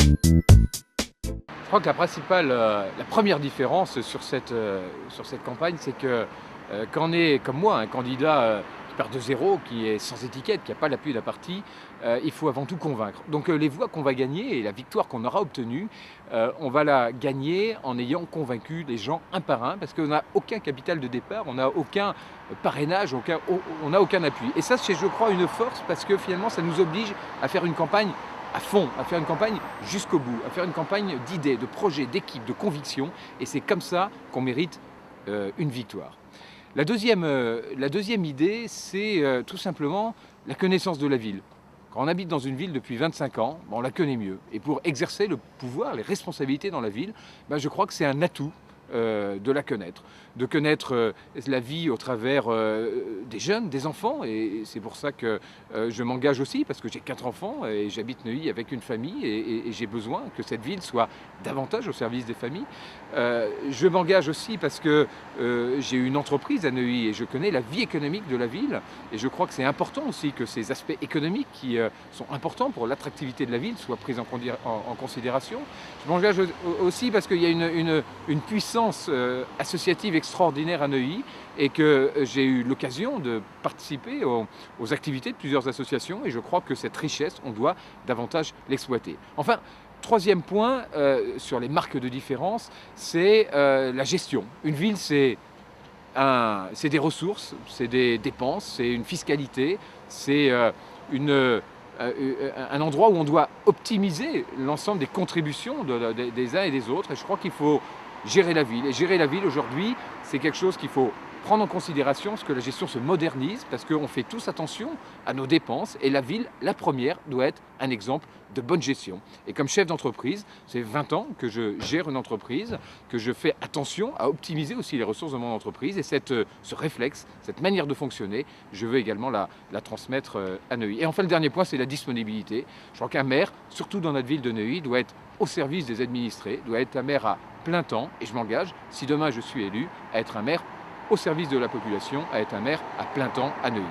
Je crois que la première différence sur cette campagne, c'est que quand on est, comme moi, un candidat qui part de zéro, qui est sans étiquette, qui n'a pas l'appui d'un parti, il faut avant tout convaincre. Donc les voix qu'on va gagner et la victoire qu'on aura obtenue, on va la gagner en ayant convaincu les gens un par un, parce qu'on n'a aucun capital de départ, on n'a aucun parrainage, on n'a aucun appui. Et ça, c'est, je crois, une force, parce que finalement, ça nous oblige à faire une campagne à fond, à faire une campagne jusqu'au bout, à faire une campagne d'idées, de projets, d'équipes, de convictions. Et c'est comme ça qu'on mérite une victoire. La deuxième idée, c'est tout simplement la connaissance de la ville. Quand on habite dans une ville depuis 25 ans, on la connaît mieux. Et pour exercer le pouvoir, les responsabilités dans la ville, je crois que c'est un atout de la connaître. De connaître la vie au travers des jeunes, des enfants. Et c'est pour ça que je m'engage aussi, parce que j'ai 4 enfants et j'habite Neuilly avec une famille et j'ai besoin que cette ville soit davantage au service des familles. Je m'engage aussi parce que j'ai une entreprise à Neuilly et je connais la vie économique de la ville. Et je crois que c'est important aussi que ces aspects économiques qui sont importants pour l'attractivité de la ville soient pris en considération. Je m'engage aussi parce qu'il y a une puissance associative extraordinaire à Neuilly et que j'ai eu l'occasion de participer aux activités de plusieurs associations et je crois que cette richesse, on doit davantage l'exploiter. Enfin, troisième point sur les marques de différence, c'est la gestion. Une ville, c'est des ressources, c'est des dépenses, c'est une fiscalité, c'est un endroit où on doit optimiser l'ensemble des contributions des uns et des autres. Et je crois qu'il faut gérer la ville. Et gérer la ville aujourd'hui, c'est quelque chose qu'il faut prendre en considération, parce que la gestion se modernise, parce qu'on fait tous attention à nos dépenses. Et la ville, la première, doit être un exemple de bonne gestion. Et comme chef d'entreprise, c'est 20 ans que je gère une entreprise, que je fais attention à optimiser aussi les ressources de mon entreprise. Et ce réflexe, cette manière de fonctionner, je veux également la transmettre à Neuilly. Et enfin, le dernier point, c'est la disponibilité. Je crois qu'un maire, surtout dans notre ville de Neuilly, doit être au service des administrés, doit être un maire à plein temps. Et je m'engage, si demain je suis élu, à être un maire au service de la population, à être un maire à plein temps à Neuilly.